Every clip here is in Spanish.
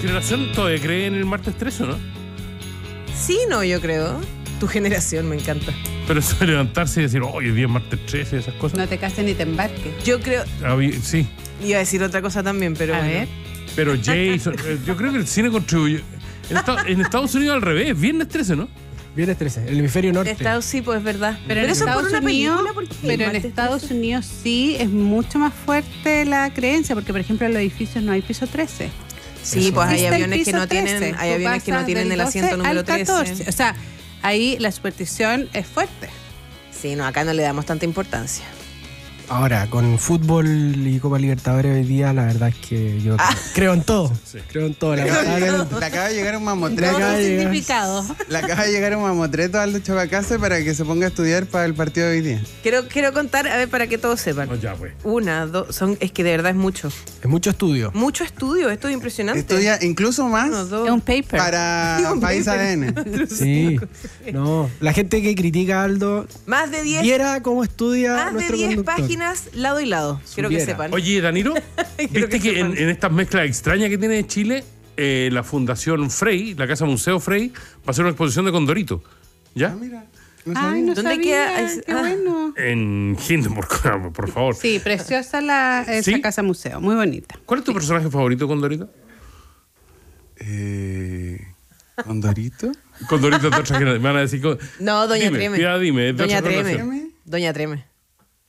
generación todavía cree en el martes 13, ¿no? Sí, no, yo creo. Tu generación me encanta. Pero eso de levantarse y decir, hoy es día martes 13, esas cosas. No te cases ni te embarques. Yo creo... Sí. Iba a decir otra cosa también, pero... A bueno. ver. Pero Jason, yo creo que el cine contribuye. En Estados Unidos al revés, viernes 13, ¿no? Viernes 13, el hemisferio norte. Estados sí, pues es verdad. Pero en eso Estados por una Unidos, película, ¿por qué? pero en Martes Estados 13. Unidos sí es mucho más fuerte la creencia, porque por ejemplo en los edificios no hay piso 13. Sí, Eso. pues hay Existe el aviones que piso no tienen, 13. hay Tú aviones que no pasas tienen del el asiento 12 número al 14. 13. O sea, ahí la superstición es fuerte. Sí, no, acá no le damos tanta importancia. Ahora, con fútbol y Copa Libertadores hoy día, la verdad es que yo creo en todo. Sí. Creo en todo. La verdad, Le acaba de llegar un Todo mamotreto. acaba de llegar. significado. Le acaba de llegar un mamotreto al Chabacase para que se ponga a estudiar para el partido de hoy día. Quiero contar, a ver, para que todos sepan. No, ya, pues. Una, dos, es que de verdad es mucho. es mucho estudio. Mucho estudio, esto es impresionante. Estudia incluso más Uno, dos. Es un paper. para Un País paper. ADN. Sí. No, la gente que critica a Aldo, Más de 10 viera cómo estudia más de nuestro 10 conductor. páginas lado y lado. Quiero que Supiera. sepan. Oye, Danilo, Quiero ¿viste que sepan. en estas mezclas extrañas que tiene Chile, la Fundación Frey, la Casa Museo Frey, va a hacer una exposición de Condorito? ¿Ya? Ah, mira, no Ay, sabía. no ¿Dónde sabía. queda? Qué Ah. bueno. En Hindenburg, por favor. Sí, preciosa esa ¿Sí? casa museo, muy bonita. ¿Cuál es tu personaje favorito, Condorito? ¿Condorito? Condorito de otra generación. Me van a decir... No, Doña Dime, Treme. ya dime, es de Doña otra Treme. generación. Doña Treme.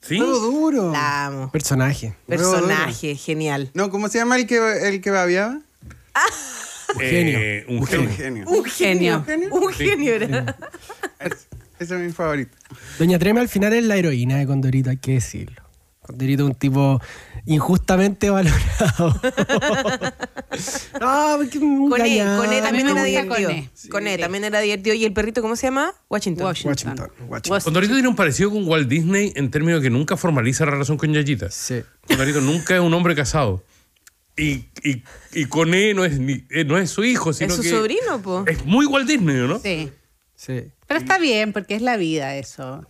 ¿Sí? Huevo duro. La amo. Personaje. Personaje, genial. No, ¿cómo se llama el que babeaba? Un genio. Genio. Un genio. genio? Un genio era. Ese es mi favorito. Doña Treme al final es la heroína de Condorito, hay que decirlo. Condorito es un tipo injustamente valorado. No, porque un Con E gañán. también me era gusta divertido. con E. Con E también era divertido. ¿Y el perrito cómo se llama? Washington. Washington. Condorito tiene un parecido con Walt Disney en términos de que nunca formaliza la relación con Yayita. Sí. Condorito nunca es un hombre casado. Y con E no es su hijo, sino Es su que sobrino, po. es muy Walt Disney, ¿no? Sí. Sí. Pero está bien, porque es la vida eso.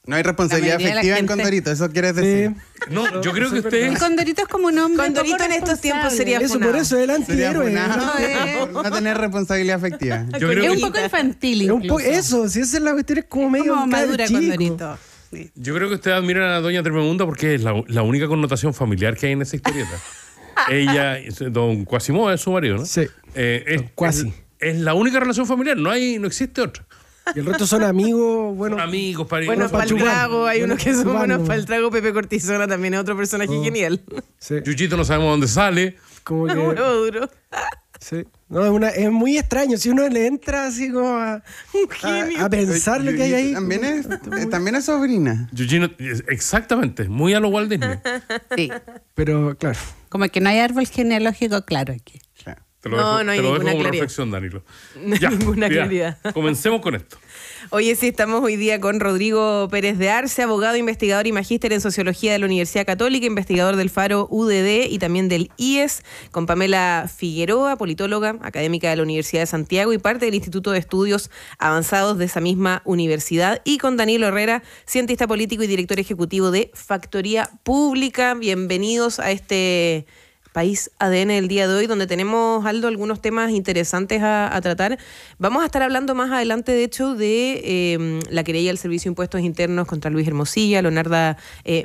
No hay responsabilidad La mayoría de la afectiva en gente- Condorito, eso quieres decir. No, yo creo que El ustedes... Condorito es como un hombre. Condorito poco en estos tiempos responsable. sería Eso, funado. por eso es el Sería antihéroe. funado ¿no? por no tener responsabilidad afectiva. Yo creo Es un que, poco infantil. Es un Incluso. eso, si esa es la cuestión, es como medio como cabro madura chico. Condorito. Sí. yo creo que ustedes admiran a Doña Tremenda porque es la única connotación familiar que hay en esa historieta. Ella, don Quasimodo es su marido, ¿no? Sí. Quasi. Es la única relación familiar, no existe otra. Y el resto son amigos, bueno. Amigos, parientes. Bueno, Bueno, para el chupar. trago, hay Bueno, unos que son chupar, buenos no. para el trago. Pepe Cortisona también es otro personaje genial. Sí. Yuchito no sabemos dónde sale. Como que. Huevo duro. Sí. No, es muy extraño. Si uno le entra así como a pensar lo que hay ahí. También es sobrina. Yuchino, exactamente, muy a lo Walt Disney. Sí. Pero claro. Como que no hay árbol genealógico claro aquí. Claro. Te lo No, dejo, no hay te lo dejo ninguna como claridad. reflexión, Danilo. No hay ninguna claridad. Comencemos con esto. Oye, sí, estamos hoy día con Rodrigo Pérez de Arce, abogado, investigador y magíster en Sociología de la Universidad Católica, investigador del Faro UDD y también del IES, con Pamela Figueroa, politóloga, académica de la Universidad de Santiago y parte del Instituto de Estudios Avanzados de esa misma universidad, y con Danilo Herrera, cientista político y director ejecutivo de Factoría Pública. Bienvenidos a este País ADN el día de hoy, donde tenemos, Aldo, algunos temas interesantes a tratar. Vamos a estar hablando más adelante, de hecho, de la querella del Servicio de Impuestos Internos contra Luis Hermosilla, Leonarda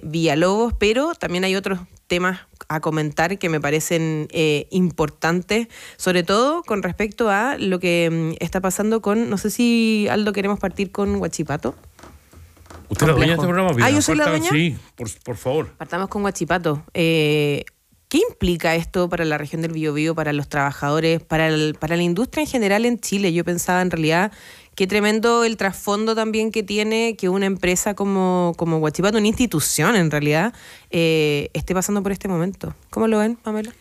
Villalobos, pero también hay otros temas a comentar que me parecen importantes, sobre todo con respecto a lo que está pasando con, no sé si, Aldo, queremos partir con Huachipato. ¿Usted es la dueña de este Complejo. programa? ¿Yo soy la Parta- dueña? Sí, por favor. Partamos con Huachipato. ¿Qué implica esto para la región del Biobío, para los trabajadores, para la industria en general en Chile? Yo pensaba en realidad qué tremendo el trasfondo también que tiene que una empresa como Huachipato, una institución en realidad, esté pasando por este momento. ¿Cómo lo ven, Pamela?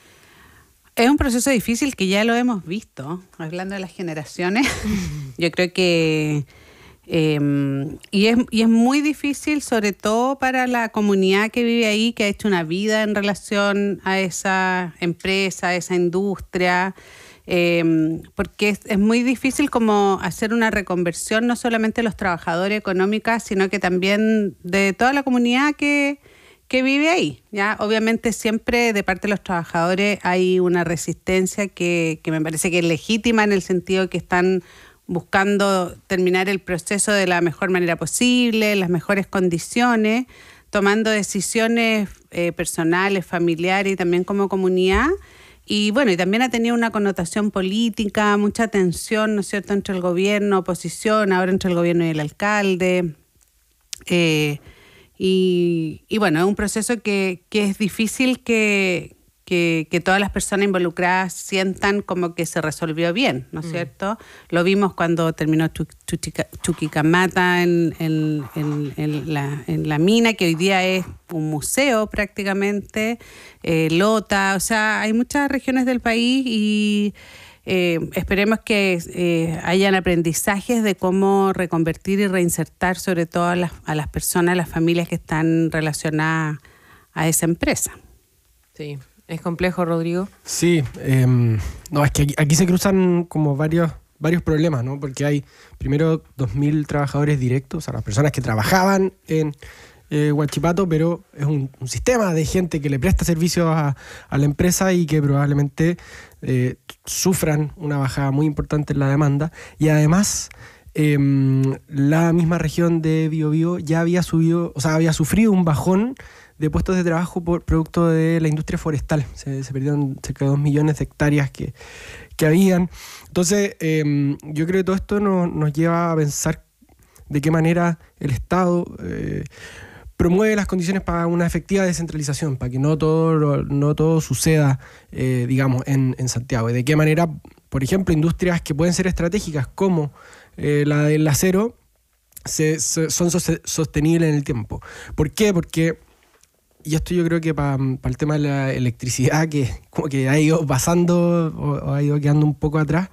Es un proceso difícil que ya lo hemos visto, hablando de las generaciones. Yo creo que... y es muy difícil, sobre todo para la comunidad que vive ahí, que ha hecho una vida en relación a esa empresa, a esa industria, porque es muy difícil como hacer una reconversión no solamente de los trabajadores económicas, sino que también de toda la comunidad que que vive ahí. ¿Ya? Obviamente siempre de parte de los trabajadores hay una resistencia que me parece que es legítima en el sentido que están buscando terminar el proceso de la mejor manera posible, en las mejores condiciones, tomando decisiones personales, familiares y también como comunidad. Y bueno, y también ha tenido una connotación política, mucha tensión, ¿no es cierto?, entre el gobierno, oposición, ahora entre el gobierno y el alcalde. Y bueno, es un proceso que es difícil que todas las personas involucradas sientan como que se resolvió bien, ¿no es cierto? Lo vimos cuando terminó Chuquicamata en la mina, que hoy día es un museo prácticamente, Lota, o sea, hay muchas regiones del país y esperemos que hayan aprendizajes de cómo reconvertir y reinsertar sobre todo a las personas, a las familias que están relacionadas a esa empresa. Sí. ¿Es complejo, Rodrigo? Sí, no, es que aquí se cruzan como varios problemas, ¿no? Porque hay primero 2.000 trabajadores directos, o sea, las personas que trabajaban en Huachipato, pero es un sistema de gente que le presta servicios a la empresa y que probablemente sufran una bajada muy importante en la demanda. Y además, la misma región de Biobío ya había sufrido un bajón de puestos de trabajo por producto de la industria forestal. Se perdieron cerca de 2 millones de hectáreas que habían. Entonces, yo creo que todo esto nos lleva a pensar de qué manera el Estado promueve las condiciones para una efectiva descentralización, para que no todo suceda, digamos, en Santiago. Y de qué manera, por ejemplo, industrias que pueden ser estratégicas como la del acero son sostenibles en el tiempo. ¿Por qué? Porque, y esto yo creo que para el tema de la electricidad, que como que ha ido pasando o ha ido quedando un poco atrás,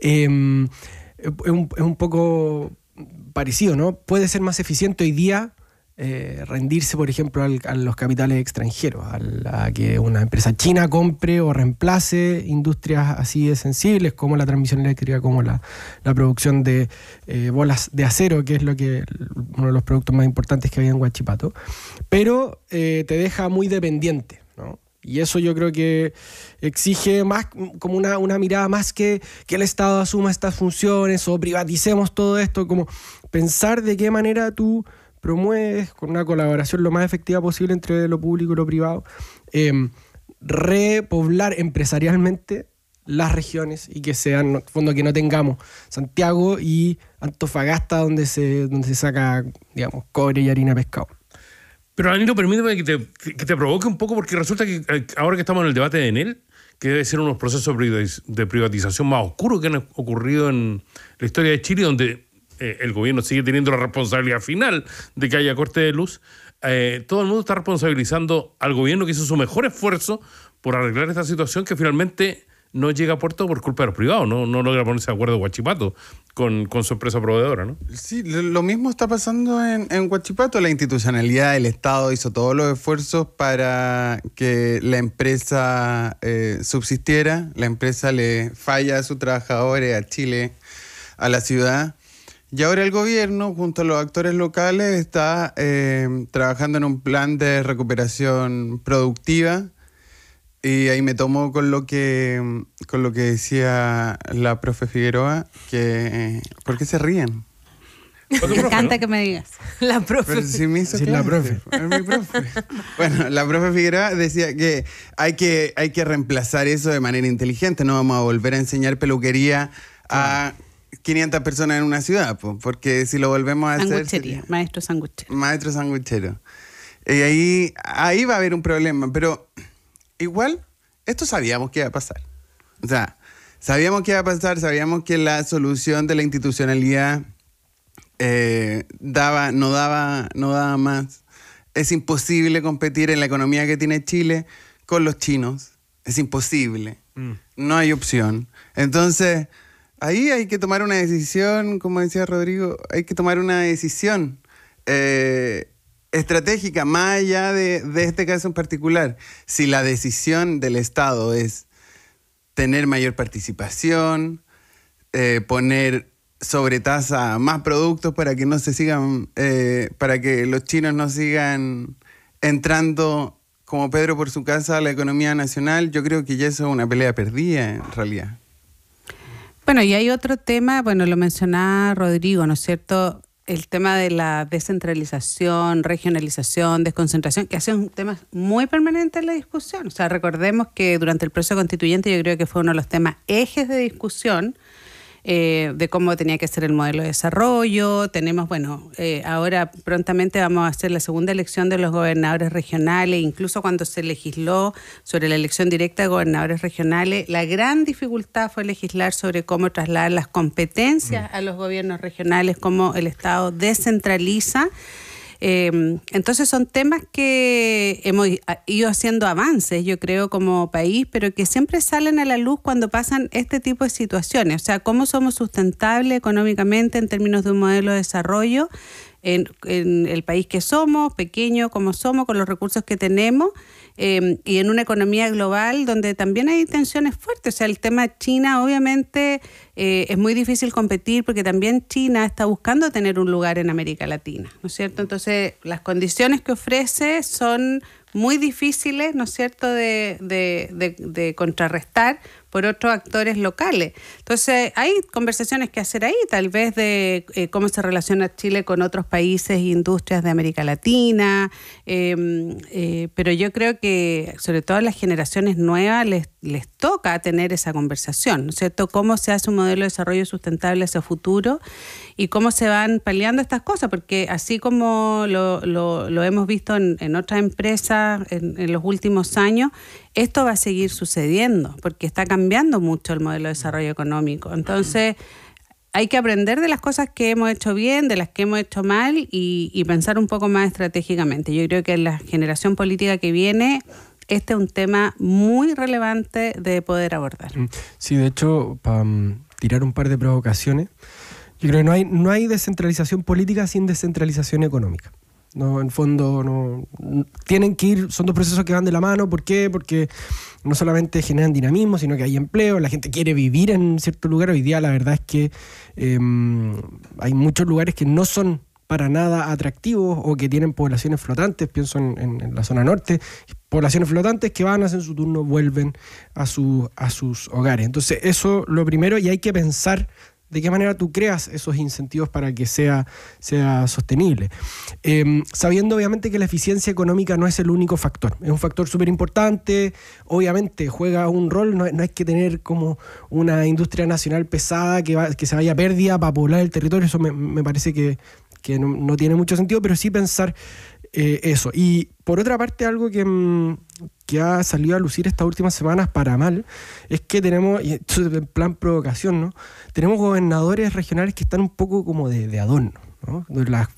es un poco parecido, ¿no? Puede ser más eficiente hoy día rendirse, por ejemplo, a los capitales extranjeros, a que una empresa china compre o reemplace industrias así de sensibles como la transmisión eléctrica, como la producción de bolas de acero, que es uno de los productos más importantes que había en Huachipato, pero te deja muy dependiente, ¿no? Y eso yo creo que exige más como una mirada más que el Estado asuma estas funciones o privaticemos todo esto, como pensar de qué manera tú promueves con una colaboración lo más efectiva posible entre lo público y lo privado, repoblar empresarialmente las regiones y que sean, en el fondo, que no tengamos Santiago y Antofagasta donde se saca, digamos, cobre y harina de pescado. Pero Danilo, permíteme que te provoque un poco, porque resulta que ahora que estamos en el debate de Enel, que debe ser unos procesos de privatización más oscuros que han ocurrido en la historia de Chile, donde el gobierno sigue teniendo la responsabilidad final de que haya corte de luz, todo el mundo está responsabilizando al gobierno que hizo su mejor esfuerzo por arreglar esta situación que finalmente no llega a puerto por culpa de los privados, no logra ponerse de acuerdo Huachipato con su empresa proveedora, ¿no? Sí, lo mismo está pasando en Huachipato. La institucionalidad del Estado hizo todos los esfuerzos para que la empresa subsistiera. La empresa le falla a sus trabajadores, a Chile, a la ciudad. Y ahora el gobierno, junto a los actores locales, está trabajando en un plan de recuperación productiva. Y ahí me tomo con lo que decía la profe Figueroa, que ¿por qué se ríen? Me encanta que me digas. La profe. Pero si me hizo Sí, la profe. Es mi profe. Bueno, la profe Figueroa decía que hay que reemplazar eso de manera inteligente. No vamos a volver a enseñar peluquería a 500 personas en una ciudad, porque si lo volvemos a hacer... Sanguchería, maestro sanguchero. Maestro sanguchero. Y ahí va a haber un problema, pero igual esto sabíamos que iba a pasar. O sea, sabíamos que iba a pasar, sabíamos que la solución de la institucionalidad no daba más. Es imposible competir en la economía que tiene Chile con los chinos. Es imposible. No hay opción. Entonces... ahí hay que tomar una decisión, como decía Rodrigo, hay que tomar una decisión estratégica, más allá de este caso en particular. Si la decisión del Estado es tener mayor participación, poner sobre tasa más productos para que no se sigan, para que los chinos no sigan entrando como Pedro por su casa a la economía nacional, yo creo que ya eso es una pelea perdida en realidad. Bueno, y hay otro tema, bueno, lo mencionaba Rodrigo, ¿no es cierto? El tema de la descentralización, regionalización, desconcentración, que ha sido un tema muy permanente en la discusión. O sea, recordemos que durante el proceso constituyente yo creo que fue uno de los temas ejes de discusión, de cómo tenía que ser el modelo de desarrollo. Tenemos, bueno, ahora prontamente vamos a hacer la segunda elección de los gobernadores regionales. Incluso cuando se legisló sobre la elección directa de gobernadores regionales, la gran dificultad fue legislar sobre cómo trasladar las competencias a los gobiernos regionales, cómo el Estado descentraliza. Entonces son temas que hemos ido haciendo avances, yo creo, como país, pero que siempre salen a la luz cuando pasan este tipo de situaciones. O sea, cómo somos sustentables económicamente en términos de un modelo de desarrollo en el país que somos, pequeño como somos, con los recursos que tenemos, y en una economía global donde también hay tensiones fuertes. O sea, el tema de China, obviamente, es muy difícil competir porque también China está buscando tener un lugar en América Latina, ¿no es cierto? Entonces, las condiciones que ofrece son muy difíciles, ¿no es cierto?, de contrarrestar por otros actores locales. Entonces, hay conversaciones que hacer ahí, tal vez de cómo se relaciona Chile con otros países e industrias de América Latina, pero yo creo que sobre todo a las generaciones nuevas les toca tener esa conversación, ¿no es cierto?, cómo se hace un modelo de desarrollo sustentable hacia futuro y cómo se van paliando estas cosas, porque así como lo hemos visto en otras empresas en los últimos años, esto va a seguir sucediendo porque está cambiando mucho el modelo de desarrollo económico. Entonces, hay que aprender de las cosas que hemos hecho bien, de las que hemos hecho mal y pensar un poco más estratégicamente. Yo creo que en la generación política que viene, este es un tema muy relevante de poder abordar. Sí, de hecho, para tirar un par de provocaciones, yo creo que no hay descentralización política sin descentralización económica. No, en fondo no tienen que ir, son dos procesos que van de la mano. ¿Por qué? Porque no solamente generan dinamismo, sino que hay empleo, la gente quiere vivir en cierto lugar. Hoy día la verdad es que hay muchos lugares que no son para nada atractivos o que tienen poblaciones flotantes. Pienso en la zona norte, poblaciones flotantes que van, hacen su turno, vuelven a sus hogares. Entonces eso lo primero, y hay que pensar de qué manera tú creas esos incentivos para que sea sostenible. Sabiendo obviamente que la eficiencia económica no es el único factor, es un factor súper importante, obviamente juega un rol, no hay que tener como una industria nacional pesada que se vaya a pérdida para poblar el territorio, eso me parece que no tiene mucho sentido, pero sí pensar eso. Y por otra parte, algo que ha salido a lucir estas últimas semanas para mal, es que tenemos, y esto es en plan provocación, ¿no? Tenemos gobernadores regionales que están un poco como de adorno, ¿no?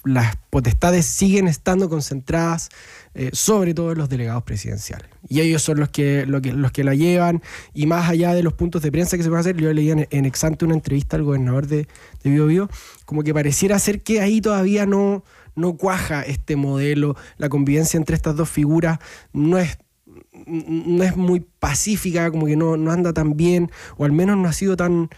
Las potestades siguen estando concentradas sobre todo en los delegados presidenciales. Y ellos son los que la llevan, y más allá de los puntos de prensa que se pueden hacer, yo leía en Exante una entrevista al gobernador de Biobío, como que pareciera ser que ahí todavía no cuaja este modelo, la convivencia entre estas dos figuras no es muy pacífica, como que no anda tan bien, o al menos no ha sido tan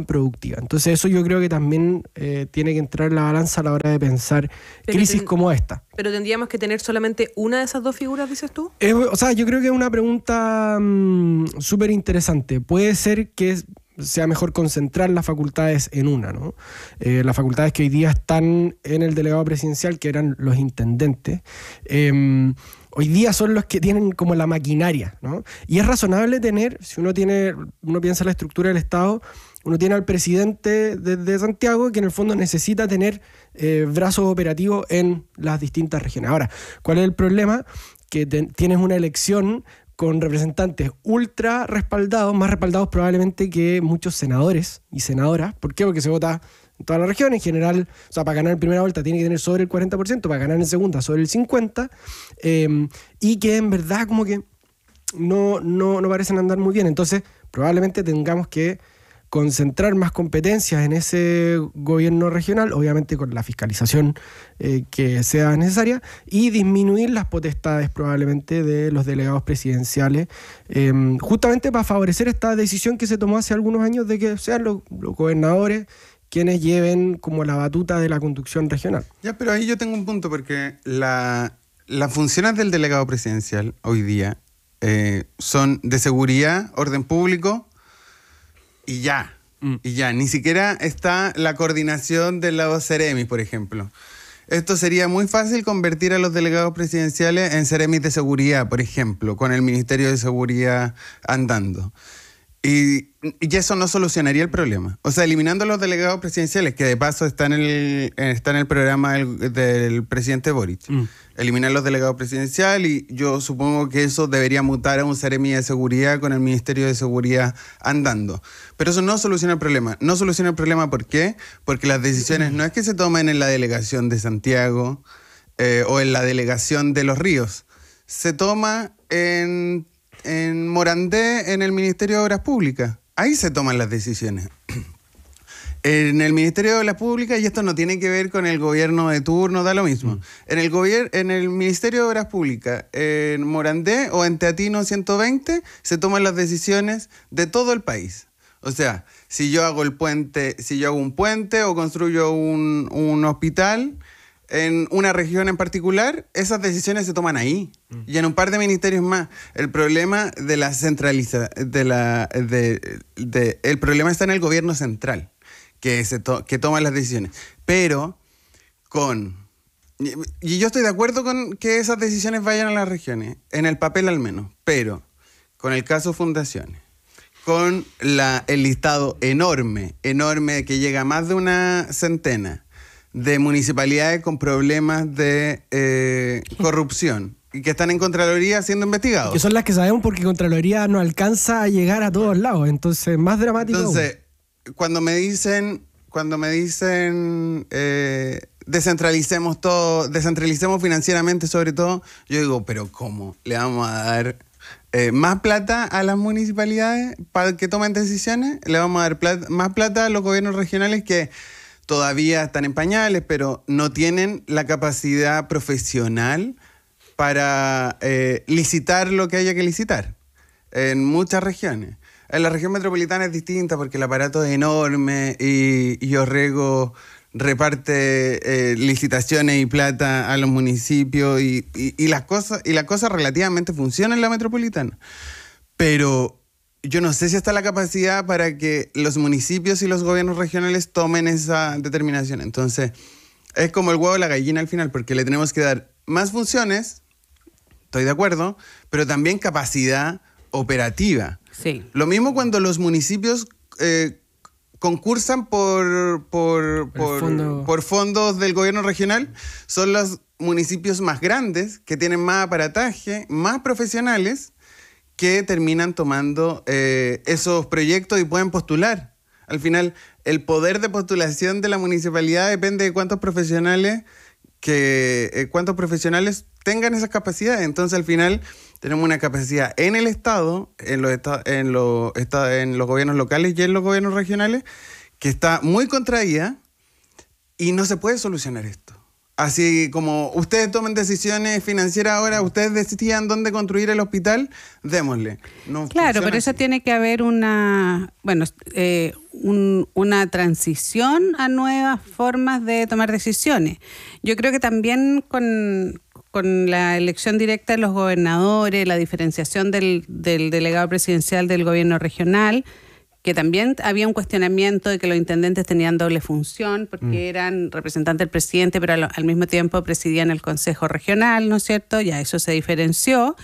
productiva. Entonces eso yo creo que también tiene que entrar en la balanza a la hora de pensar crisis como esta. ¿Pero tendríamos que tener solamente una de esas dos figuras, dices tú? O sea, yo creo que es una pregunta súper interesante. Puede ser que sea mejor concentrar las facultades en una, ¿no? Las facultades que hoy día están en el delegado presidencial, que eran los intendentes, hoy día son los que tienen como la maquinaria, ¿no? Y es razonable tener, si uno piensa en la estructura del Estado, uno tiene al presidente de Santiago, que en el fondo necesita tener brazos operativos en las distintas regiones. Ahora, ¿cuál es el problema? Que tienes una elección con representantes ultra respaldados, más respaldados probablemente que muchos senadores y senadoras. ¿Por qué? Porque se vota en toda la región, en general, o sea, para ganar en primera vuelta tiene que tener sobre el 40%, para ganar en segunda sobre el 50%, y que en verdad como que no parecen andar muy bien. Entonces, probablemente tengamos que concentrar más competencias en ese gobierno regional, obviamente con la fiscalización que sea necesaria, y disminuir las potestades probablemente de los delegados presidenciales, justamente para favorecer esta decisión que se tomó hace algunos años de que sean los gobernadores quienes lleven como la batuta de la conducción regional. Ya, pero ahí yo tengo un punto, porque la las funciones del delegado presidencial hoy día son de seguridad, orden público y ya. Y ya, ni siquiera está la coordinación de los Ceremis, por ejemplo. Esto sería muy fácil convertir a los delegados presidenciales en Ceremis de seguridad, por ejemplo, con el Ministerio de Seguridad andando. Y eso no solucionaría el problema. O sea, eliminando a los delegados presidenciales, que de paso está en el programa del presidente Boric. Eliminar los delegados presidenciales y yo supongo que eso debería mutar a un Seremi de Seguridad con el Ministerio de Seguridad andando. Pero eso no soluciona el problema. No soluciona el problema, ¿por qué? Porque las decisiones no es que se tomen en la delegación de Santiago o en la delegación de Los Ríos. Se toma en Morandé, en el Ministerio de Obras Públicas. Ahí se toman las decisiones. En el Ministerio de Obras Públicas, y esto no tiene que ver con el gobierno de turno, da lo mismo. En el Ministerio de Obras Públicas, en Morandé o en Teatino 120, se toman las decisiones de todo el país. O sea, si yo hago un puente o construyo un hospital en una región en particular, esas decisiones se toman ahí. Y en un par de ministerios más. El problema de la el problema está en el gobierno central, que toma las decisiones. Pero y yo estoy de acuerdo con que esas decisiones vayan a las regiones, en el papel al menos, pero con el caso Fundaciones, con el listado enorme que llega a más de una centena de municipalidades con problemas de corrupción y que están en Contraloría siendo investigados. Que son las que sabemos porque Contraloría no alcanza a llegar a todos lados, entonces más dramático. Entonces, cuando me dicen descentralicemos todo, descentralicemos financieramente sobre todo, yo digo, pero ¿cómo? ¿Le vamos a dar más plata a las municipalidades para que tomen decisiones? ¿Le vamos a dar más plata a los gobiernos regionales que todavía están en pañales, pero no tienen la capacidad profesional para licitar lo que haya que licitar en muchas regiones? En la región metropolitana es distinta porque el aparato es enorme y Orrego reparte licitaciones y plata a los municipios y las cosas relativamente funcionan en la metropolitana. Pero yo no sé si está la capacidad para que los municipios y los gobiernos regionales tomen esa determinación. Entonces, es como el huevo y la gallina al final, porque le tenemos que dar más funciones, estoy de acuerdo, pero también capacidad operativa. Sí. Lo mismo cuando los municipios concursan por fondos del gobierno regional, son los municipios más grandes, que tienen más aparataje, más profesionales, que terminan tomando esos proyectos y pueden postular. Al final, el poder de postulación de la municipalidad depende de cuántos profesionales tengan esas capacidades. Entonces, al final, tenemos una capacidad en el Estado, en los gobiernos locales y en los gobiernos regionales, que está muy contraída y no se puede solucionar esto. Así como ustedes tomen decisiones financieras ahora, ustedes decidían dónde construir el hospital, démosle. No claro, pero eso así. tiene que haber una transición a nuevas formas de tomar decisiones. Yo creo que también con la elección directa de los gobernadores, la diferenciación del delegado presidencial del gobierno regional, que también había un cuestionamiento de que los intendentes tenían doble función porque eran representantes del presidente, pero al mismo tiempo presidían el Consejo Regional, ¿no es cierto? Ya eso se diferenció.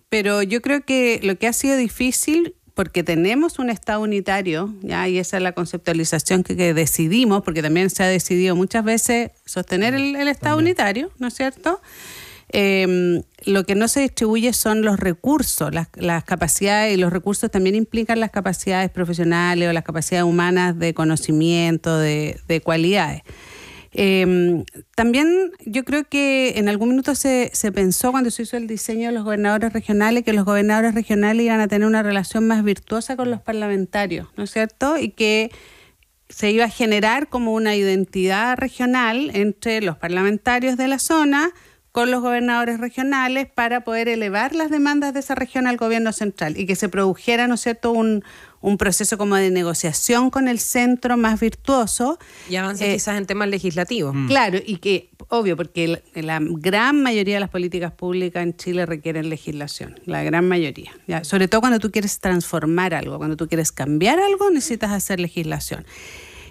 Pero yo creo que lo que ha sido difícil, porque tenemos un Estado unitario, ¿ya? Y esa es la conceptualización que decidimos, porque también se ha decidido muchas veces sostener el Estado unitario, ¿no es cierto? Lo que no se distribuye son los recursos, las capacidades, y los recursos también implican las capacidades profesionales o las capacidades humanas de conocimiento, de cualidades. También yo creo que en algún minuto se pensó cuando se hizo el diseño de los gobernadores regionales que los gobernadores regionales iban a tener una relación más virtuosa con los parlamentarios, ¿no es cierto? Y que se iba a generar como una identidad regional entre los parlamentarios de la zona con los gobernadores regionales para poder elevar las demandas de esa región al gobierno central y que se produjera, ¿no es cierto?, un proceso como de negociación con el centro más virtuoso. Y avance quizás en temas legislativos. Claro, y que, obvio, porque la gran mayoría de las políticas públicas en Chile requieren legislación, la gran mayoría. ¿Ya? Sobre todo cuando tú quieres transformar algo, cuando tú quieres cambiar algo, necesitas hacer legislación.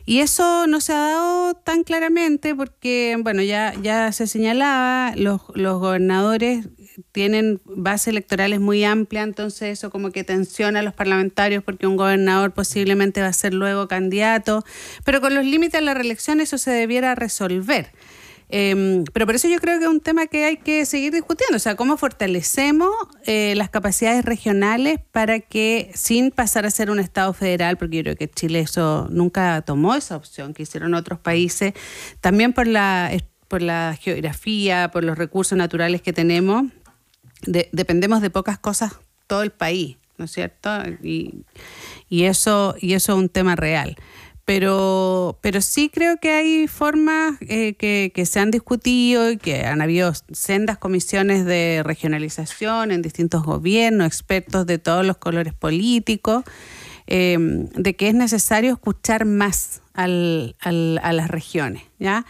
Y eso no se ha dado tan claramente porque, bueno, ya se señalaba, los gobernadores tienen bases electorales muy amplias, entonces eso como que tensiona a los parlamentarios porque un gobernador posiblemente va a ser luego candidato, pero con los límites de la reelección eso se debiera resolver. Pero por eso yo creo que es un tema que hay que seguir discutiendo, o sea, cómo fortalecemos las capacidades regionales para que, sin pasar a ser un Estado federal, porque yo creo que Chile eso nunca tomó esa opción que hicieron otros países, también por la geografía, por los recursos naturales que tenemos, dependemos de pocas cosas todo el país, ¿no es cierto? Y eso es un tema real. Pero sí creo que hay formas que se han discutido y que han habido sendas comisiones de regionalización en distintos gobiernos, expertos de todos los colores políticos, de que es necesario escuchar más a las regiones, ¿ya?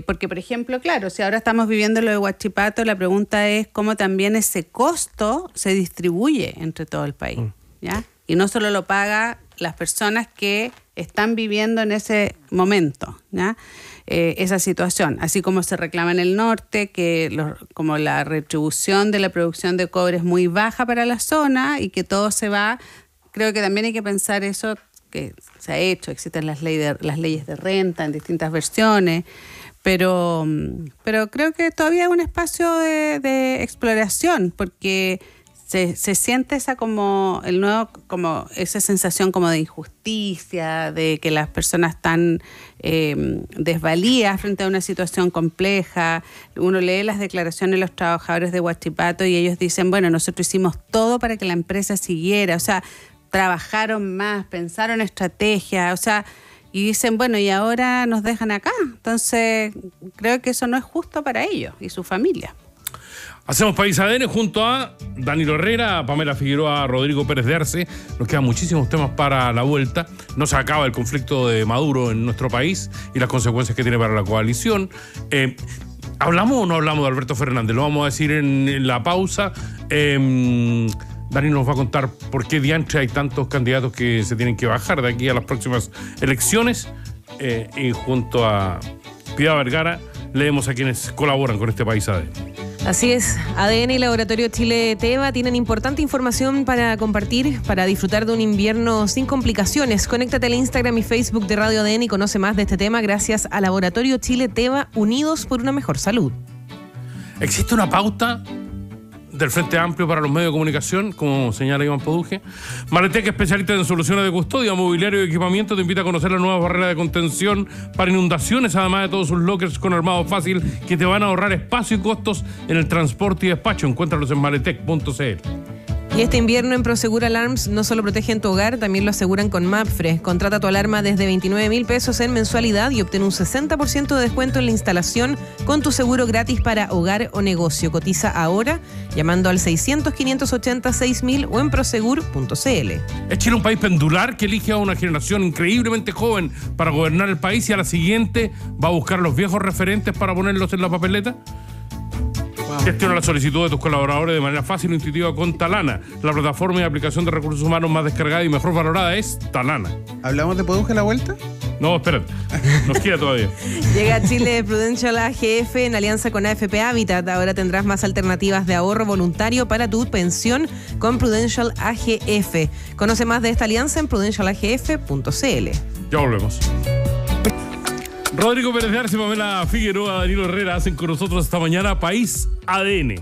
Porque, por ejemplo, claro, si ahora estamos viviendo lo de Huachipato, la pregunta es cómo también ese costo se distribuye entre todo el país, ¿ya? Y no solo lo paga las personas que están viviendo en ese momento, ¿ya? Esa situación, así como se reclama en el norte, como la retribución de la producción de cobre es muy baja para la zona y que todo se va, creo que también hay que pensar eso, que se ha hecho, existen las leyes de renta en distintas versiones, pero creo que todavía hay un espacio de exploración, porque se siente esa esa sensación como de injusticia, de que las personas están desvalidas frente a una situación compleja. Uno lee las declaraciones de los trabajadores de Huachipato y ellos dicen, bueno, nosotros hicimos todo para que la empresa siguiera, o sea, trabajaron más, pensaron estrategias, o sea, y dicen, bueno, y ahora nos dejan acá. Entonces, creo que eso no es justo para ellos y su familia. Hacemos País ADN junto a Danilo Herrera, a Pamela Figueroa, a Rodrigo Pérez de Arce. Nos quedan muchísimos temas para la vuelta. No se acaba el conflicto de Maduro en nuestro país y las consecuencias que tiene para la coalición. ¿Hablamos o no hablamos de Alberto Fernández? Lo vamos a decir en la pausa. Dani nos va a contar por qué diantre hay tantos candidatos que se tienen que bajar de aquí a las próximas elecciones. Y junto a Piedad Vergara leemos a quienes colaboran con este País ADN. Así es, ADN y Laboratorio Chile Teva tienen importante información para compartir, para disfrutar de un invierno sin complicaciones. Conéctate al Instagram y Facebook de Radio ADN y conoce más de este tema gracias a Laboratorio Chile Teva, unidos por una mejor salud. ¿Existe una pauta del Frente Amplio para los medios de comunicación, como señala Iván Poduje? Maletec, especialista en soluciones de custodia, mobiliario y equipamiento, te invita a conocer las nuevas barreras de contención para inundaciones, además de todos sus lockers con armado fácil que te van a ahorrar espacio y costos en el transporte y despacho. Encuéntralos en maletec.cl. Y este invierno en Prosegur Alarms no solo protegen tu hogar, también lo aseguran con Mapfre. Contrata tu alarma desde 29.000 pesos en mensualidad y obtén un 60% de descuento en la instalación con tu seguro gratis para hogar o negocio. Cotiza ahora llamando al 600-580-6000 o en prosegur.cl. ¿Es Chile un país pendular que elige a una generación increíblemente joven para gobernar el país y a la siguiente va a buscar los viejos referentes para ponerlos en la papeleta? Gestiona la solicitud de tus colaboradores de manera fácil e intuitiva con Talana. La plataforma y aplicación de recursos humanos más descargada y mejor valorada es Talana. ¿Hablamos de Poduje a la vuelta? No, espérate. Nos queda todavía. Llega a Chile Prudential AGF en alianza con AFP Habitat. Ahora tendrás más alternativas de ahorro voluntario para tu pensión con Prudential AGF. Conoce más de esta alianza en prudentialagf.cl. Ya volvemos. Rodrigo Pérez de Arce, Pamela Figueroa, Danilo Herrera hacen con nosotros esta mañana País ADN.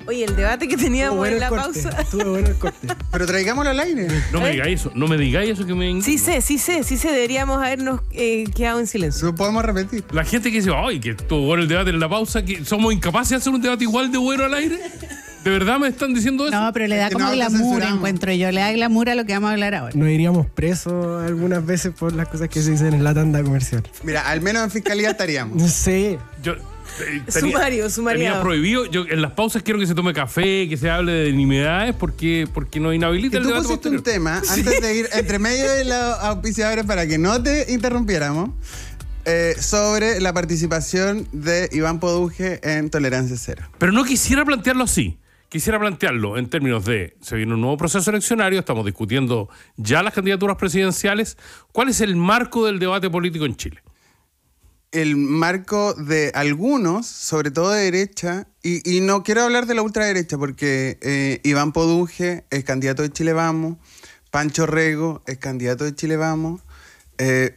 Oye, el debate que teníamos en la pausa. Estuvo bueno el corte. Pero traigámoslo al aire. No me digáis eso que me... Sí sé, deberíamos habernos quedado en silencio. Lo podemos repetir. La gente que dice, ay, que estuvo bueno el debate en la pausa, que somos incapaces de hacer un debate igual de bueno al aire. ¿De verdad me están diciendo eso? No, pero le da como glamour, encuentro yo. Le da glamour a lo que vamos a hablar ahora. Nos iríamos presos algunas veces por las cosas que se dicen en la tanda comercial. Mira, al menos en fiscalía estaríamos. No sé. Sumario, sumariado. Tenía prohibido. Yo en las pausas quiero que se tome café, que se hable de nimiedades, porque nos inhabilita el Tú debate pusiste posterior. un tema, antes de ir entre medio de los auspiciadores para que no te interrumpiéramos, sobre la participación de Iván Poduje en Tolerancia Cero. Pero no quisiera plantearlo así. Quisiera plantearlo en términos de, se viene un nuevo proceso eleccionario, estamos discutiendo ya las candidaturas presidenciales. ¿Cuál es el marco del debate político en Chile? El marco de algunos, sobre todo de derecha, y no quiero hablar de la ultraderecha porque Iván Poduje es candidato de Chile Vamos, Pancho Rego es candidato de Chile Vamos,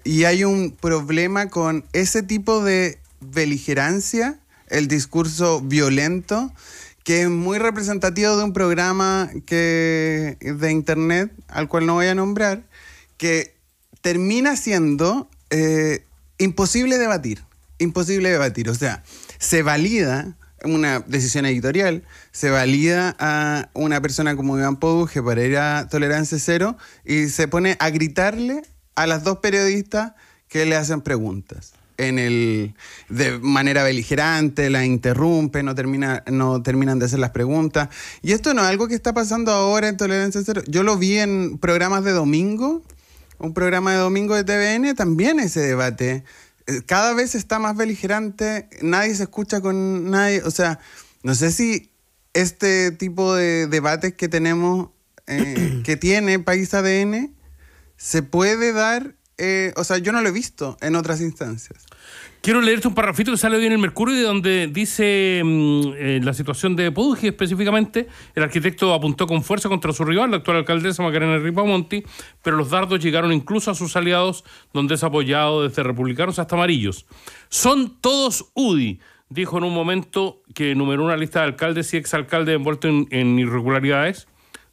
y hay un problema con ese tipo de beligerancia, el discurso violento, que es muy representativo de un programa de internet, al cual no voy a nombrar, que termina siendo imposible debatir. O sea, se valida una decisión editorial, se valida a una persona como Iván Poduje para ir a Tolerancia Cero y se pone a gritarle a las dos periodistas que le hacen preguntas. De manera beligerante, la interrumpe, no terminan de hacer las preguntas. Y esto no es algo que está pasando ahora en Tolerancia Cero. Yo lo vi en programas de domingo, un programa de domingo de TVN, también ese debate. Cada vez está más beligerante, nadie se escucha con nadie. O sea, no sé si este tipo de debates que tenemos, que tiene País ADN, se puede dar. O sea, yo no lo he visto en otras instancias. Quiero leerte un parrafito que sale hoy en el Mercurio, donde dice la situación de Poduje específicamente. El arquitecto apuntó con fuerza contra su rival, la actual alcaldesa Macarena Ripamonti, pero los dardos llegaron incluso a sus aliados, donde es apoyado desde republicanos hasta amarillos. Son todos UDI, dijo en un momento que enumeró una lista de alcaldes y exalcaldes envueltos en irregularidades.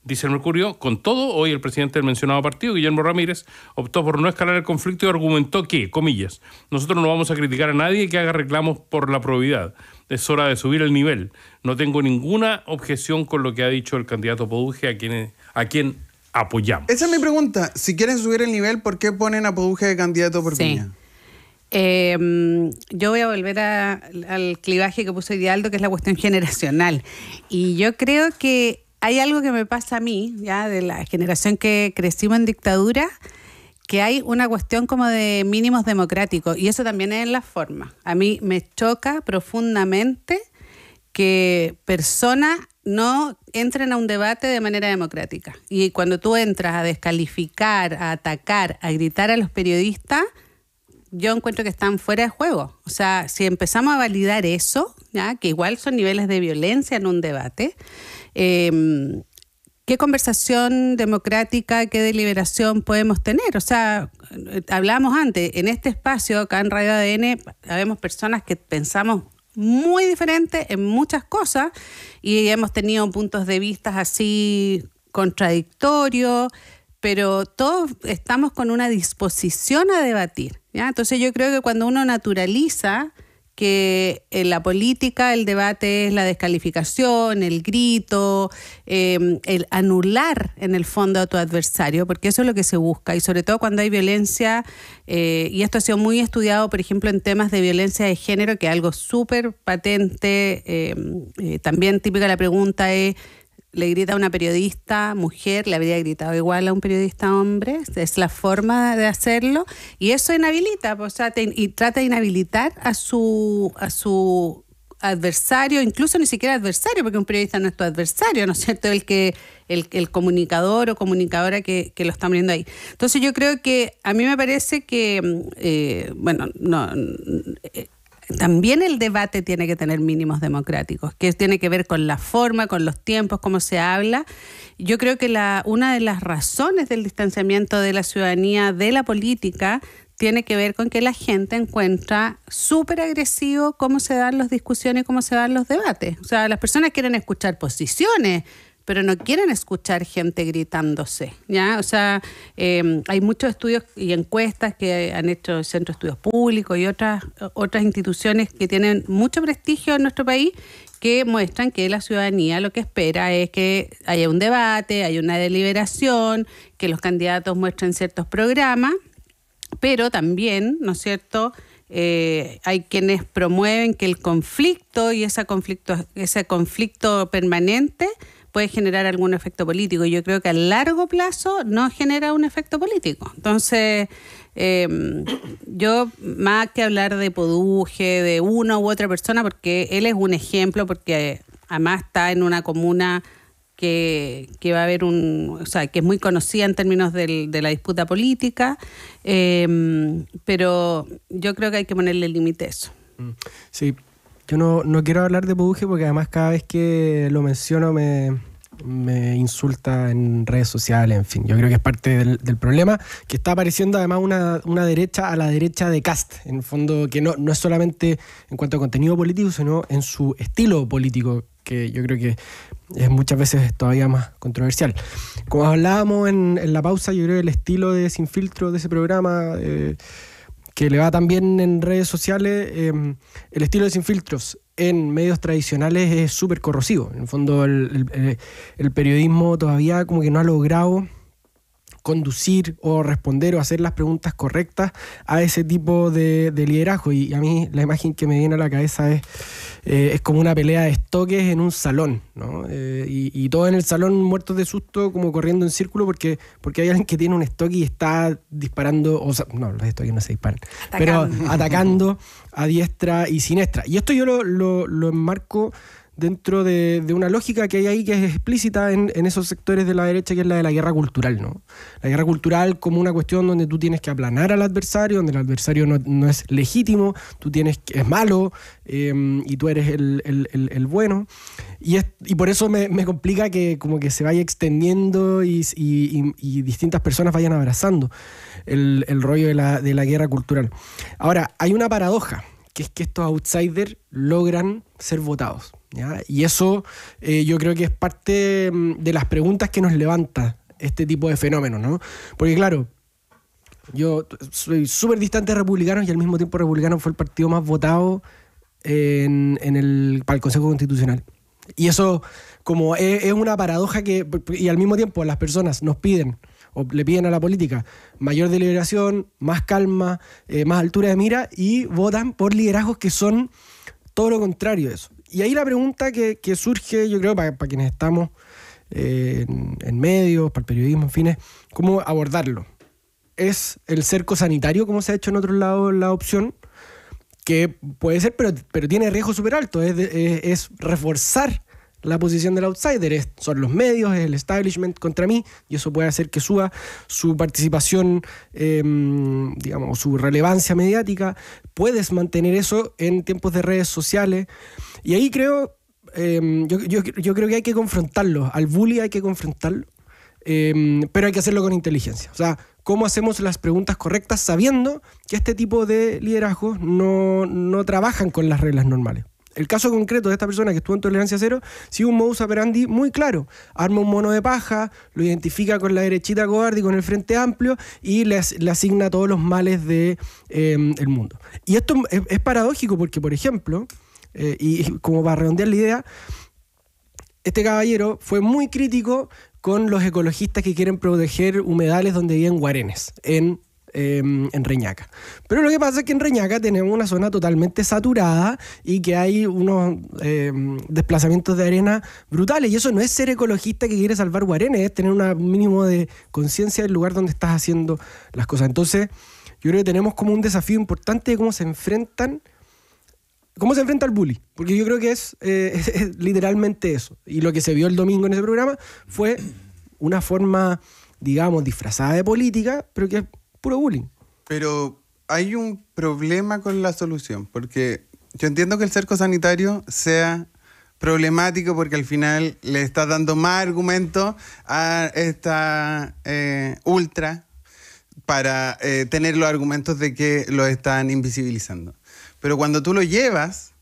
Dice el Mercurio, con todo, hoy el presidente del mencionado partido, Guillermo Ramírez, optó por no escalar el conflicto y argumentó que, comillas, nosotros no vamos a criticar a nadie que haga reclamos por la probidad. Es hora de subir el nivel. No tengo ninguna objeción con lo que ha dicho el candidato Poduje, a quien apoyamos. Esa es mi pregunta. Si quieren subir el nivel, ¿por qué ponen a Poduje de candidato por Piña? Yo voy a volver al clivaje que puso Hidalgo, que es la cuestión generacional. Y yo creo que hay algo que me pasa a mí, ya de la generación que crecimos en dictadura, que hay una cuestión como de mínimos democráticos, y eso también es en la forma. A mí me choca profundamente que personas no entren a un debate de manera democrática. Y cuando tú entras a descalificar, a atacar, a gritar a los periodistas, yo encuentro que están fuera de juego. O sea, si empezamos a validar eso, ¿ya? Que igual son niveles de violencia en un debate, ¿qué conversación democrática, qué deliberación podemos tener? O sea, hablamos antes, en este espacio, acá en Radio ADN, habemos personas que pensamos muy diferentes en muchas cosas y hemos tenido puntos de vista así contradictorios, pero todos estamos con una disposición a debatir, ¿ya? Entonces yo creo que cuando uno naturaliza que en la política el debate es la descalificación, el grito, el anular en el fondo a tu adversario, porque eso es lo que se busca, y sobre todo cuando hay violencia, y esto ha sido muy estudiado, por ejemplo, en temas de violencia de género, que es algo súper patente. También típica la pregunta es, le grita a una periodista mujer, le habría gritado igual a un periodista hombre, es la forma de hacerlo, y eso inhabilita, o sea, y trata de inhabilitar a su adversario, incluso ni siquiera adversario, porque un periodista no es tu adversario, ¿no es cierto? El comunicador o comunicadora que lo están viendo ahí. Entonces yo creo que a mí me parece que, también el debate tiene que tener mínimos democráticos, que tiene que ver con la forma, con los tiempos, cómo se habla. Yo creo que una de las razones del distanciamiento de la ciudadanía de la política tiene que ver con que la gente encuentra súper agresivo cómo se dan las discusiones y cómo se dan los debates. O sea, las personas quieren escuchar posiciones, pero no quieren escuchar gente gritándose, ¿ya? O sea, hay muchos estudios y encuestas que han hecho el Centro de Estudios Públicos y otras instituciones que tienen mucho prestigio en nuestro país, que muestran que la ciudadanía lo que espera es que haya un debate, haya una deliberación, que los candidatos muestren ciertos programas, pero también, ¿no es cierto?, hay quienes promueven que el conflicto y ese conflicto permanente puede generar algún efecto político. Yo creo que a largo plazo no genera un efecto político. Entonces, yo más que hablar de Poduje, de una u otra persona, porque él es un ejemplo, porque además está en una comuna que va a haber que es muy conocida en términos de la disputa política, pero yo creo que hay que ponerle límite a eso. Sí, yo no quiero hablar de Poduje porque además cada vez que lo menciono me insulta en redes sociales, en fin. Yo creo que es parte del problema, que está apareciendo además una derecha a la derecha de Kast, en el fondo, que no es solamente en cuanto a contenido político, sino en su estilo político, que yo creo que es muchas veces todavía más controversial. Como hablábamos en la pausa, yo creo que el estilo de Sin Filtro de ese programa, que le va también en redes sociales, el estilo de Sin Filtros en medios tradicionales es súper corrosivo. En el fondo el periodismo todavía como que no ha logrado conducir o responder o hacer las preguntas correctas a ese tipo de liderazgo. Y a mí la imagen que me viene a la cabeza es como una pelea de estoques en un salón, ¿no? Y todos en el salón muertos de susto, como corriendo en círculo porque hay alguien que tiene un estoque y está disparando, o sea, no, los estoques no se disparan, pero atacando a diestra y siniestra. Y esto yo lo enmarco dentro de una lógica que hay ahí que es explícita en esos sectores de la derecha, que es la de la guerra cultural, ¿no? La guerra cultural como una cuestión donde tú tienes que aplanar al adversario, donde el adversario no es legítimo, es malo, y tú eres el bueno. Y por eso me complica que como que se vaya extendiendo y distintas personas vayan abrazando el rollo de la guerra cultural. Ahora, hay una paradoja, que es que estos outsiders logran ser votados, ¿ya? Y eso yo creo que es parte de las preguntas que nos levanta este tipo de fenómenos, ¿no? Porque claro, yo soy súper distante de Republicanos y al mismo tiempo Republicanos fue el partido más votado para el Consejo Constitucional. Y eso como es una paradoja y al mismo tiempo las personas nos piden o le piden a la política mayor deliberación, más calma, más altura de mira, y votan por liderazgos que son todo lo contrario de eso. Y ahí la pregunta que surge, yo creo, para quienes estamos en medios, para el periodismo, en fin, es cómo abordarlo. ¿Es el cerco sanitario, como se ha hecho en otros lados, la opción? Que puede ser, pero tiene riesgo súper alto. Es reforzar la posición del outsider, son los medios, es el establishment contra mí, y eso puede hacer que suba su participación, digamos, su relevancia mediática. Puedes mantener eso en tiempos de redes sociales, y ahí creo, yo creo que hay que confrontarlo, al bully hay que confrontarlo, pero hay que hacerlo con inteligencia. O sea, ¿cómo hacemos las preguntas correctas sabiendo que este tipo de liderazgos no trabajan con las reglas normales? El caso concreto de esta persona que estuvo en Tolerancia Cero sigue un modus operandi muy claro. Arma un mono de paja, lo identifica con la derechita cobarde y con el Frente Amplio y le asigna todos los males del mundo. Y esto es paradójico porque, por ejemplo, y como para redondear la idea, este caballero fue muy crítico con los ecologistas que quieren proteger humedales donde viven guarenes, en Reñaca. Pero lo que pasa es que en Reñaca tenemos una zona totalmente saturada y que hay unos desplazamientos de arena brutales, y eso no es ser ecologista que quiere salvar guarenes, es tener un mínimo de conciencia del lugar donde estás haciendo las cosas. Entonces yo creo que tenemos como un desafío importante de cómo se enfrenta el bully, porque yo creo que es literalmente eso, y lo que se vio el domingo en ese programa fue una forma, digamos, disfrazada de política, pero que es puro bullying. Pero hay un problema con la solución, porque yo entiendo que el cerco sanitario sea problemático porque al final le está dando más argumentos a esta ultra para tener los argumentos de que lo están invisibilizando. Pero cuando tú lo llevas,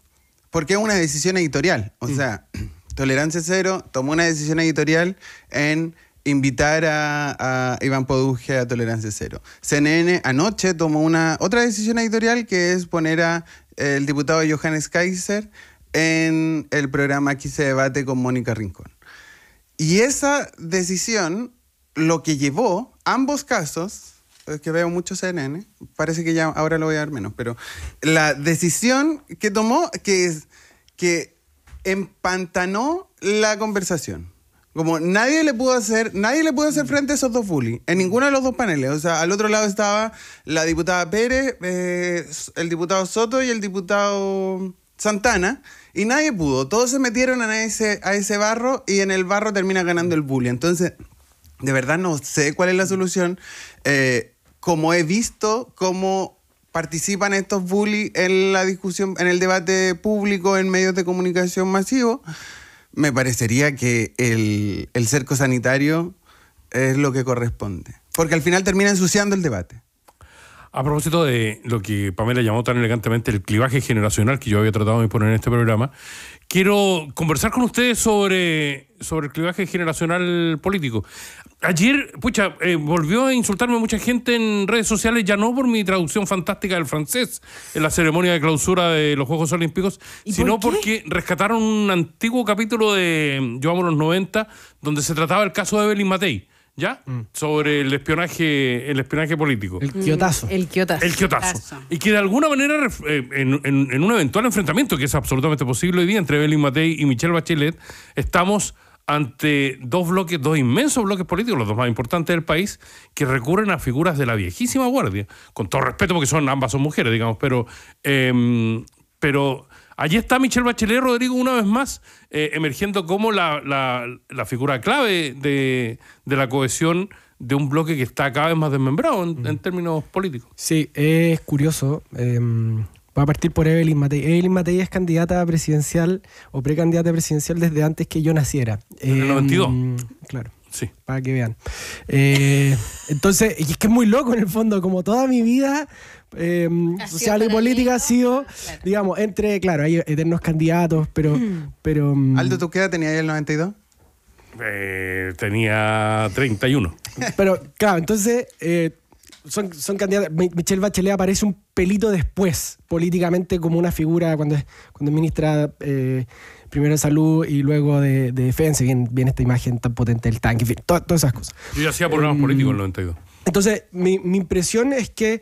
porque es una decisión editorial, o sea, Tolerancia Cero tomó una decisión editorial en invitar a Iván Poduje a Tolerancia Cero. CNN anoche tomó otra decisión editorial, que es poner a el diputado Johannes Kaiser en el programa Aquí se debate con Mónica Rincón. Y esa decisión, lo que llevó ambos casos, es que veo mucho CNN, parece que ya ahora lo voy a ver menos, pero la decisión que tomó, que empantanó la conversación. Como nadie le pudo hacer frente a esos dos bullies, en ninguno de los dos paneles. O sea, al otro lado estaba la diputada Pérez, el diputado Soto y el diputado Santana, y nadie pudo. Todos se metieron a ese barro y en el barro termina ganando el bully. Entonces, de verdad no sé cuál es la solución. Como he visto cómo participan estos bullies en la discusión, en el debate público, en medios de comunicación masivos, me parecería que el cerco sanitario es lo que corresponde. Porque al final termina ensuciando el debate. A propósito de lo que Pamela llamó tan elegantemente el clivaje generacional que yo había tratado de poner en este programa, quiero conversar con ustedes sobre el clivaje generacional político. Ayer, volvió a insultarme mucha gente en redes sociales, ya no por mi traducción fantástica del francés en la ceremonia de clausura de los Juegos Olímpicos, sino porque rescataron un antiguo capítulo de Yo amo los 90, donde se trataba el caso de Evelyn Matei, ¿ya? Sobre el espionaje político. El quiotazo. El quiotazo. Y que de alguna manera, en un eventual enfrentamiento, que es absolutamente posible hoy día, entre Evelyn Matei y Michelle Bachelet, estamos ante dos inmensos bloques políticos, los dos más importantes del país, que recurren a figuras de la viejísima guardia, con todo respeto porque ambas son mujeres, digamos, pero allí está Michelle Bachelet, Rodrigo, una vez más, emergiendo como la figura clave de la cohesión de un bloque que está cada vez más desmembrado en términos políticos. Sí, es curioso. Va a partir por Evelyn Matei. Evelyn Matei es candidata presidencial o precandidata presidencial desde antes que yo naciera. ¿En el 92? Claro. Sí. Para que vean. Entonces, y es que es muy loco en el fondo, como toda mi vida social y política ha sido, digamos, hay eternos candidatos, pero Aldo, ¿tú qué edad tenías ahí en el 92? Tenía 31. Pero, claro, entonces son candidatos. Michelle Bachelet aparece un pelito después, políticamente, como una figura cuando es ministra primero de Salud y luego de Defensa. Viene esta imagen tan potente del tanque, en fin, todas esas cosas. Yo ya hacía programas políticos en el 92. Entonces, mi impresión es que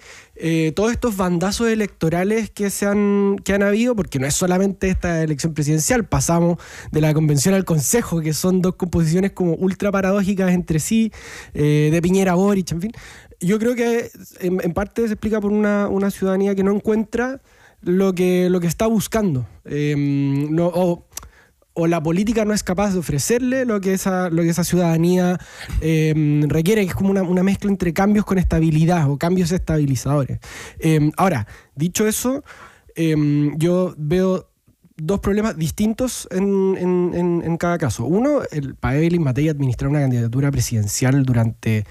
todos estos bandazos electorales que han habido, porque no es solamente esta elección presidencial, pasamos de la convención al consejo, que son dos composiciones como ultra paradójicas entre sí, de Piñera a Boric, en fin. Yo creo que en parte se explica por una ciudadanía que no encuentra lo que está buscando. O la política no es capaz de ofrecerle lo que esa ciudadanía requiere, que es como una mezcla entre cambios con estabilidad o cambios estabilizadores. Ahora, dicho eso, yo veo dos problemas distintos en cada caso. Uno, para Evelyn Matei administrar una candidatura presidencial durante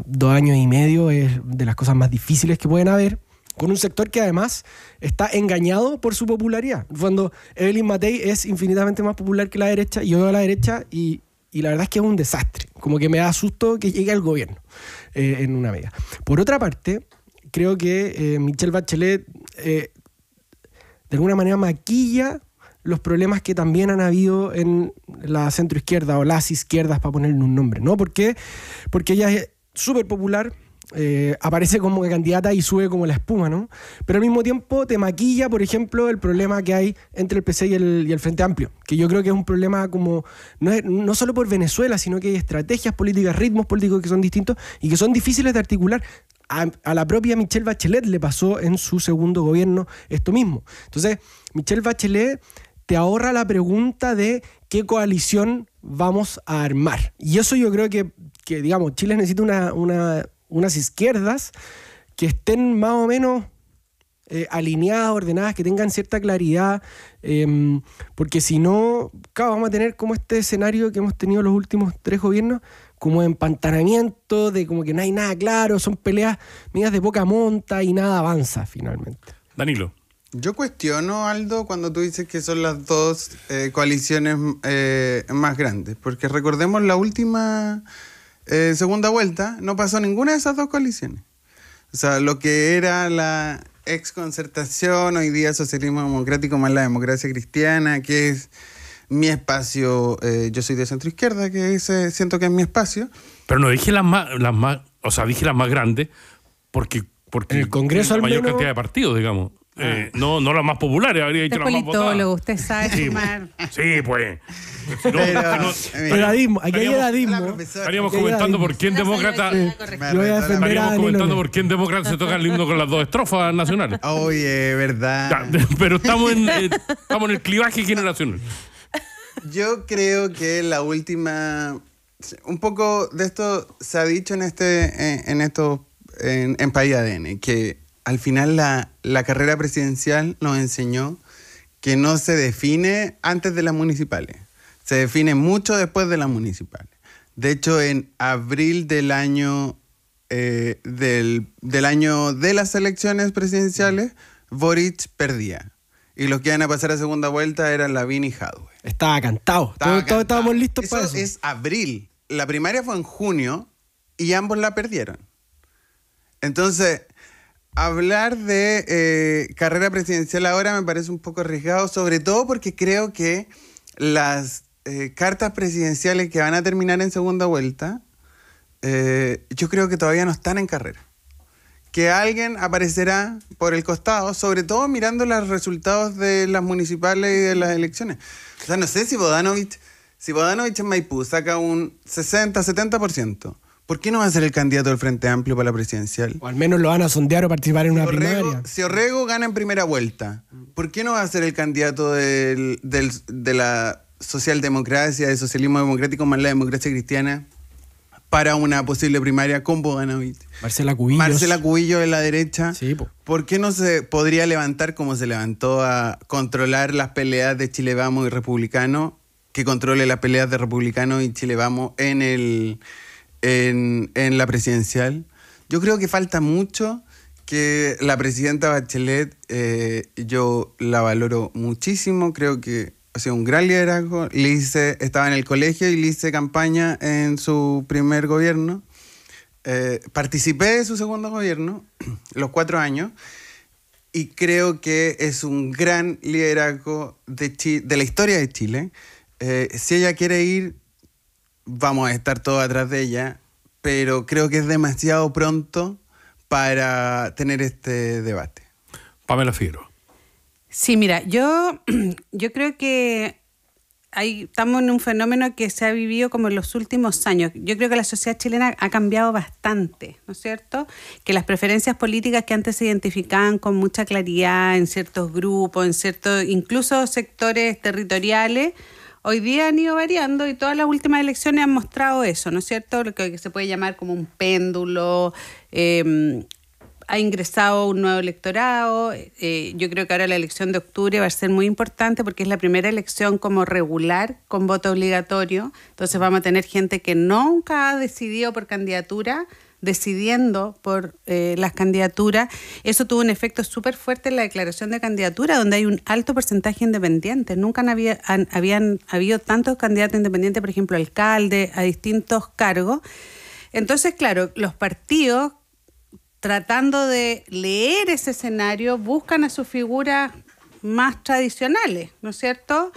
2 años y medio es de las cosas más difíciles que pueden haber, con un sector que además está engañado por su popularidad. Cuando Evelyn Matei es infinitamente más popular que la derecha, y yo veo a la derecha y la verdad es que es un desastre. Como que me da susto que llegue al gobierno en una medida. Por otra parte, creo que Michelle Bachelet de alguna manera maquilla los problemas que también han habido en la centroizquierda o las izquierdas, para ponerle un nombre, ¿no? ¿Por qué? Porque ella es súper popular, aparece como candidata y sube como la espuma, ¿no? Pero al mismo tiempo te maquilla, por ejemplo, el problema que hay entre el PC y el Frente Amplio, que yo creo que es un problema como no solo por Venezuela, sino que hay estrategias políticas, ritmos políticos que son distintos y que son difíciles de articular. A la propia Michelle Bachelet le pasó en su segundo gobierno esto mismo. Entonces, Michelle Bachelet te ahorra la pregunta de qué coalición vamos a armar. Y eso yo creo que digamos, Chile necesita unas izquierdas que estén más o menos alineadas, ordenadas, que tengan cierta claridad, porque si no, claro, vamos a tener como este escenario que hemos tenido los últimos 3 gobiernos, como de empantanamiento, de como que no hay nada claro, son peleas medidas de poca monta y nada avanza finalmente. Danilo. Yo cuestiono, Aldo, cuando tú dices que son las dos coaliciones más grandes, porque recordemos la última segunda vuelta, no pasó ninguna de esas dos coaliciones. O sea, lo que era la exconcertación, hoy día socialismo democrático más la democracia cristiana, que es mi espacio, yo soy de centro izquierda, que siento que es mi espacio. Pero no dije las más, o sea, dije las más grandes, porque En el Congreso la al mayor menos- cantidad de partidos, digamos. No las más populares, habría dicho Usted las es más votadas. politólogo, usted sabe sumar. Sí, pues. Si no, Pero, Edadismo, aquí hay estaríamos- edadismo. estaríamos Aquí hay comentando edadismo. por quién La demócrata. señora correcta. Yo voy a defender a Estaríamos Daniel comentando Olea. por quién demócrata se toca el himno con las dos estrofas nacionales. Oye, verdad. Ya, pero estamos en el clivaje generacional. Yo creo que la última, un poco de esto se ha dicho en País ADN, que al final la carrera presidencial nos enseñó que no se define antes de las municipales, se define mucho después de las municipales. De hecho, en abril del año del año de las elecciones presidenciales, Boric perdía. Y los que iban a pasar a segunda vuelta eran Lavín y Jadwe. Estaba cantado. Todos estábamos listos para eso. Es abril. La primaria fue en junio y ambos la perdieron. Entonces, hablar de carrera presidencial ahora me parece un poco arriesgado, sobre todo porque creo que las cartas presidenciales que van a terminar en segunda vuelta, yo creo que todavía no están en carrera. Que alguien aparecerá por el costado, sobre todo mirando los resultados de las municipales y de las elecciones. O sea, no sé si Bodanovich en Maipú saca un 60-70%. ¿Por qué no va a ser el candidato del Frente Amplio para la presidencial? O al menos lo van a sondear o participar en una primaria. Si Orrego gana en primera vuelta, ¿por qué no va a ser el candidato de la socialdemocracia, del socialismo democrático más la democracia cristiana para una posible primaria con Bodanovich? Marcela Cubillos. Marcela Cubillo de la derecha. Sí, po. ¿Por qué no se podría levantar como se levantó a controlar las peleas de Chile Vamos y Republicano? Que controle las peleas de Republicano y Chile Vamos en la presidencial. Yo creo que falta mucho, que la presidenta Bachelet, yo la valoro muchísimo, creo que ha sido un gran liderazgo. Estaba en el colegio y le hice campaña en su primer gobierno. Participé de su segundo gobierno, los 4 años, y creo que es un gran liderazgo de la historia de Chile. Si ella quiere ir, vamos a estar todos atrás de ella, pero creo que es demasiado pronto para tener este debate. Pamela Figueroa. Sí, mira, yo creo que estamos en un fenómeno que se ha vivido como en los últimos años. Yo creo que la sociedad chilena ha cambiado bastante, ¿no es cierto? Que las preferencias políticas que antes se identificaban con mucha claridad en ciertos grupos, en ciertos, incluso sectores territoriales, hoy día han ido variando y todas las últimas elecciones han mostrado eso, ¿no es cierto? Lo que se puede llamar como un péndulo. Ha ingresado un nuevo electorado. Yo creo que ahora la elección de octubre va a ser muy importante porque es la primera elección como regular con voto obligatorio. Entonces vamos a tener gente que nunca ha decidido por candidatura, decidiendo por las candidaturas. Eso tuvo un efecto súper fuerte en la declaración de candidatura, donde hay un alto porcentaje independiente. Nunca habían habido tantos candidatos independientes, por ejemplo, alcalde, a distintos cargos. Entonces, claro, los partidos, tratando de leer ese escenario, buscan a sus figuras más tradicionales, ¿no es cierto?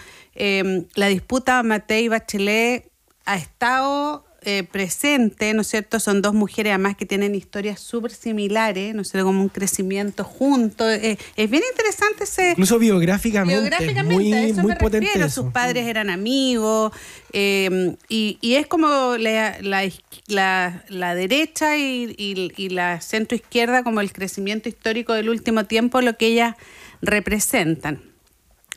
La disputa Matei-Bachelet ha estado presente, ¿no es cierto? Son dos mujeres además que tienen historias súper similares, ¿no es cierto? Como un crecimiento juntos. Es bien interesante ese... Incluso biográficamente, es muy, a eso muy me potente refiero. eso. Sus padres eran amigos, y es como la derecha y la centro izquierda, como el crecimiento histórico del último tiempo, lo que ellas representan.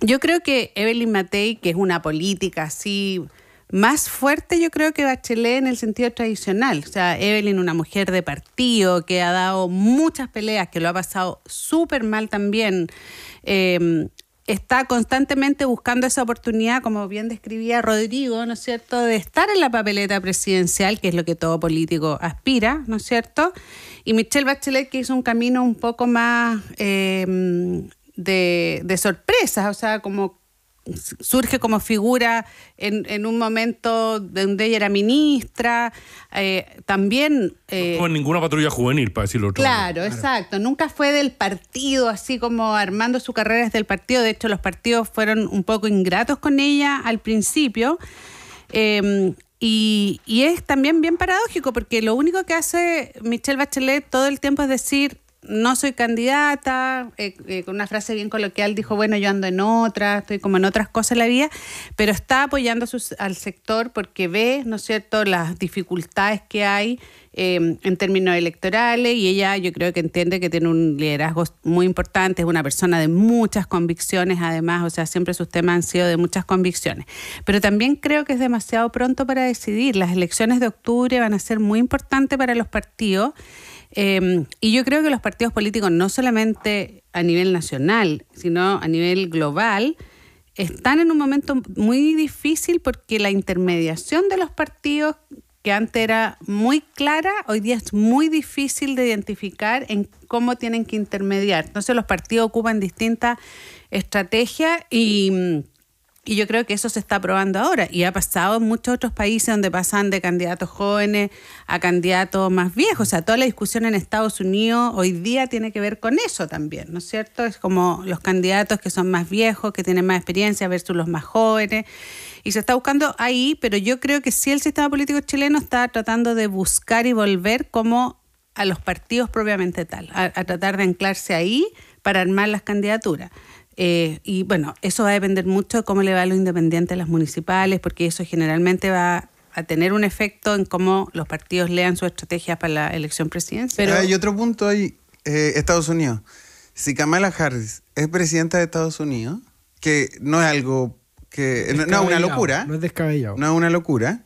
Yo creo que Evelyn Matei, que es una política así más fuerte, yo creo que Bachelet en el sentido tradicional. O sea, Evelyn, una mujer de partido que ha dado muchas peleas, que lo ha pasado súper mal también, está constantemente buscando esa oportunidad, como bien describía Rodrigo, ¿no es cierto?, de estar en la papeleta presidencial, que es lo que todo político aspira, ¿no es cierto? Y Michelle Bachelet, que hizo un camino un poco más de sorpresas, o sea, como surge como figura en un momento donde ella era ministra, también... No tuvo ninguna patrulla juvenil, para decirlo otro. Claro, exacto. Nunca fue del partido, así como armando su carrera desde el partido. De hecho, los partidos fueron un poco ingratos con ella al principio. Y es también bien paradójico porque lo único que hace Michelle Bachelet todo el tiempo es decir, no soy candidata, con una frase bien coloquial dijo, bueno, yo ando en otra, estoy como en otras cosas en la vida, pero está apoyando al sector porque ve, ¿no es cierto?, las dificultades que hay en términos electorales, y ella yo creo que entiende que tiene un liderazgo muy importante, es una persona de muchas convicciones además, o sea, siempre sus temas han sido de muchas convicciones. Pero también creo que es demasiado pronto para decidir. Las elecciones de octubre van a ser muy importantes para los partidos. Y yo creo que los partidos políticos, no solamente a nivel nacional, sino a nivel global, están en un momento muy difícil porque la intermediación de los partidos, que antes era muy clara, hoy día es muy difícil de identificar en cómo tienen que intermediar. Entonces los partidos ocupan distintas estrategias y yo creo que eso se está probando ahora y ha pasado en muchos otros países donde pasan de candidatos jóvenes a candidatos más viejos. O sea, toda la discusión en Estados Unidos hoy día tiene que ver con eso también, ¿no es cierto? Es como los candidatos que son más viejos, que tienen más experiencia versus los más jóvenes. Y se está buscando ahí, pero yo creo que sí el sistema político chileno está tratando de buscar y volver como a los partidos propiamente tal, a tratar de anclarse ahí para armar las candidaturas. Y bueno, eso va a depender mucho de cómo le va a los independientes a las municipales, porque eso generalmente va a tener un efecto en cómo los partidos lean sus estrategias para la elección presidencial. Pero hay otro punto ahí, Estados Unidos. Si Kamala Harris es presidenta de Estados Unidos, que no es algo que... No es una locura. No es descabellado. No es una locura.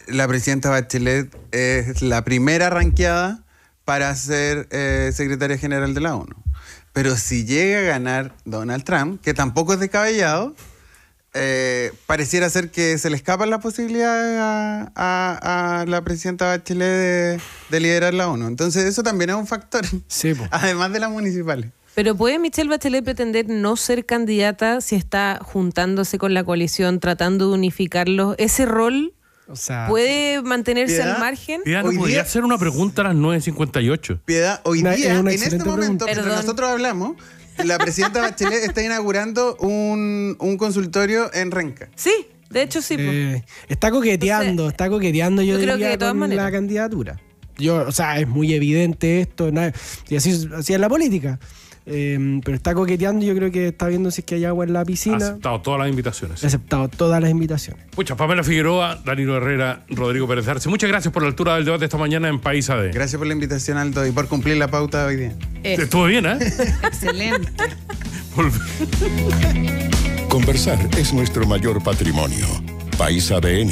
La presidenta Bachelet es la primera ranqueada para ser secretaria general de la ONU. Pero si llega a ganar Donald Trump, que tampoco es descabellado, pareciera ser que se le escapan las posibilidades a la presidenta Bachelet de liderar la ONU. Entonces eso también es un factor, Sí, po. además de las municipales. Pero ¿puede Michelle Bachelet pretender no ser candidata si está juntándose con la coalición, tratando de unificarlos? ¿Ese rol O sea, puede mantenerse ¿Piedad? al margen? Ya no Hoy podría día- hacer una pregunta a las 9:58. Piedad, hoy Una- día, es una en este excelente momento, pregunta. mientras Perdón. nosotros hablamos, la presidenta Bachelet está inaugurando un consultorio en Renca. Sí, de hecho sí. po. está coqueteando, yo yo creo diría, que de todas con maneras. la candidatura. O sea, es muy evidente esto, y así es la política. Pero está coqueteando, yo creo que está viendo si es que hay agua en la Ha piscina. aceptado todas las invitaciones. He aceptado todas las invitaciones. Pucha, Pamela Figueroa, Danilo Herrera, Rodrigo Pérez Arce. Muchas gracias por la altura del debate esta mañana en País AD. Gracias por la invitación, Aldo, y por cumplir la pauta de hoy día. Estuvo bien, ¿eh? Excelente. Volve- Conversar es nuestro mayor patrimonio. País ADN,